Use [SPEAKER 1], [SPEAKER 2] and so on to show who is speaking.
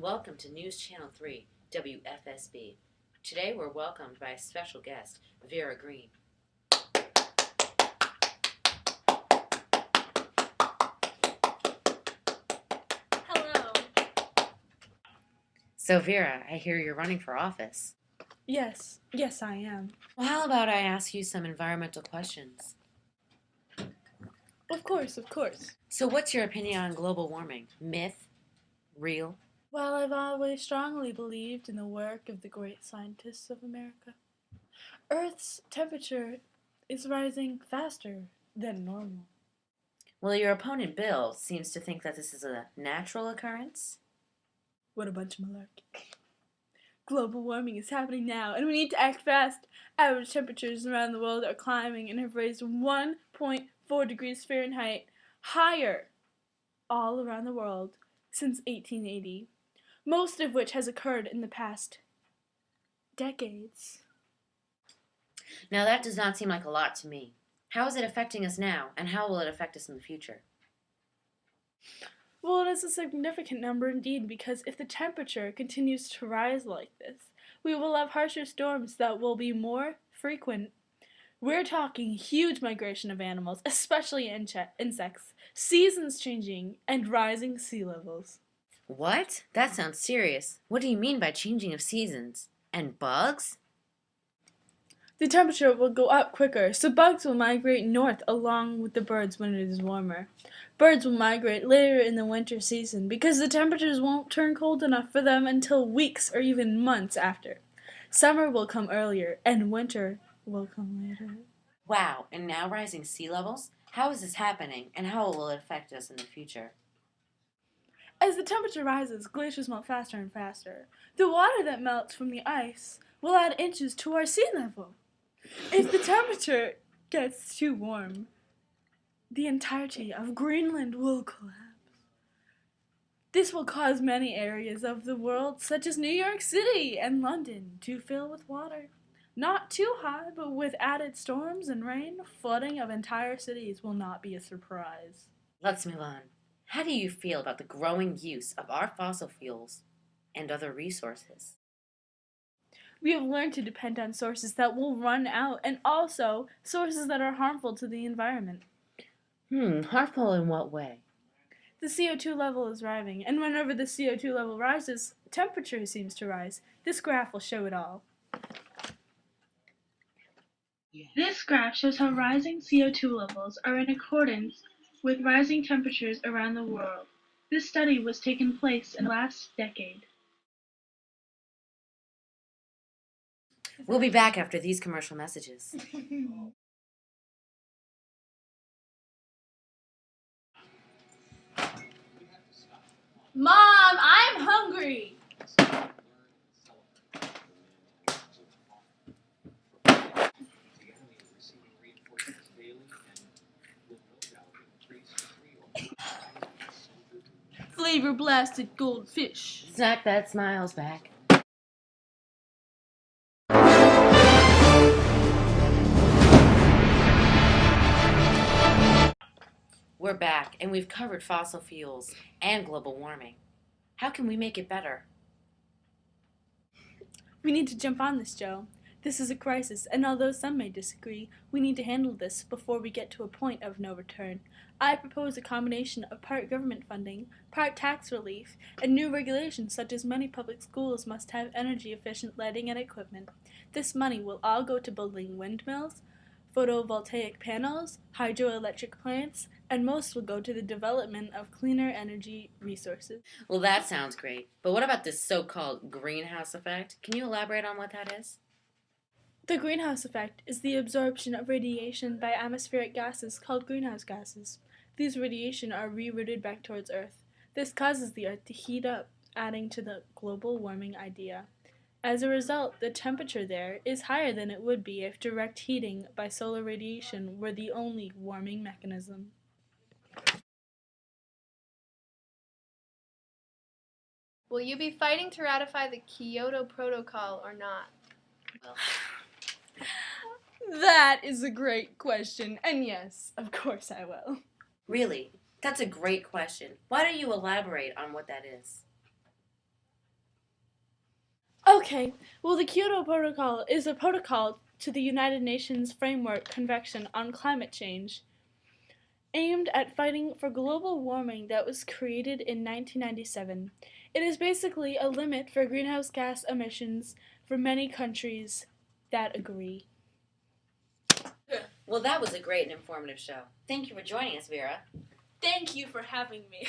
[SPEAKER 1] welcome to News Channel 3, WFSB. Today we're welcomed by a special guest, Vera Green.
[SPEAKER 2] Hello.
[SPEAKER 1] So Vera, I hear you're running for office.
[SPEAKER 2] Yes, I am.
[SPEAKER 1] Well, how about I ask you some environmental questions?
[SPEAKER 2] Of course.
[SPEAKER 1] So what's your opinion on global warming? Myth? Real?
[SPEAKER 2] Well, I've always strongly believed in the work of the great scientists of America. Earth's temperature is rising faster than normal.
[SPEAKER 1] Well, your opponent Bill seems to think that this is a natural occurrence.
[SPEAKER 2] What a bunch of malarkey. Global warming is happening now, and we need to act fast. Average temperatures around the world are climbing and have raised 1.4 degrees Fahrenheit higher all around the world since 1880, most of which has occurred in the past decades.
[SPEAKER 1] Now that does not seem like a lot to me. How is it affecting us now, and how will it affect us in the future?
[SPEAKER 2] Well, it is a significant number indeed, because if the temperature continues to rise like this, we will have harsher storms that will be more frequent. We're talking huge migration of animals, especially insects, seasons changing, and rising sea levels.
[SPEAKER 1] What? That sounds serious. What do you mean by changing of seasons? And bugs?
[SPEAKER 2] The temperature will go up quicker, so bugs will migrate north along with the birds when it is warmer. Birds will migrate later in the winter season because the temperatures won't turn cold enough for them until weeks or even months after. Summer will come earlier, and winter will come later.
[SPEAKER 1] Wow, and now rising sea levels? How is this happening, and how will it affect us in the future?
[SPEAKER 2] As the temperature rises, glaciers melt faster and faster. The water that melts from the ice will add inches to our sea level. If the temperature gets too warm, the entirety of Greenland will collapse. This will cause many areas of the world, such as New York City and London, to fill with water. Not too high, but with added storms and rain, flooding of entire cities will not be a surprise.
[SPEAKER 1] Let's move on. How do you feel about the growing use of our fossil fuels and other resources?
[SPEAKER 2] We have learned to depend on sources that will run out, and also sources that are harmful to the environment.
[SPEAKER 1] Harmful in what way?
[SPEAKER 2] The CO2 level is rising, and whenever the CO2 level rises, temperature seems to rise. This graph will show it all. This graph shows how rising CO2 levels are in accordance with rising temperatures around the world. This study was taking place in the last decade.
[SPEAKER 1] We'll be back after these commercial messages.
[SPEAKER 2] Mom, I'm hungry! Flavor blasted goldfish.
[SPEAKER 1] Snack that smiles back. We're back, and we've covered fossil fuels and global warming. How can we make it better?
[SPEAKER 2] We need to jump on this, Joe. This is a crisis, and although some may disagree, we need to handle this before we get to a point of no return. I propose a combination of part government funding, part tax relief, and new regulations such as many public schools must have energy-efficient lighting and equipment. This money will all go to building windmills, photovoltaic panels, hydroelectric plants, and most will go to the development of cleaner energy resources.
[SPEAKER 1] Well, that sounds great. But what about this so-called greenhouse effect? Can you elaborate on what that is?
[SPEAKER 2] The greenhouse effect is the absorption of radiation by atmospheric gases called greenhouse gases. These radiation are rerouted back towards Earth. This causes the Earth to heat up, adding to the global warming idea. As a result, the temperature there is higher than it would be if direct heating by solar radiation were the only warming mechanism.
[SPEAKER 3] Will you be fighting to ratify the Kyoto Protocol or not?
[SPEAKER 1] Well,
[SPEAKER 2] That is a great question, and yes, of course I will.
[SPEAKER 1] really, that's a great question. Why don't you elaborate on what that is?
[SPEAKER 2] Okay, well, the Kyoto Protocol is a protocol to the United Nations Framework Convention on Climate Change, aimed at fighting for global warming that was created in 1997. It is basically a limit for greenhouse gas emissions for many countries that agree.
[SPEAKER 1] Well, that was a great and informative show. Thank you for joining us, Vera.
[SPEAKER 2] Thank you for having me.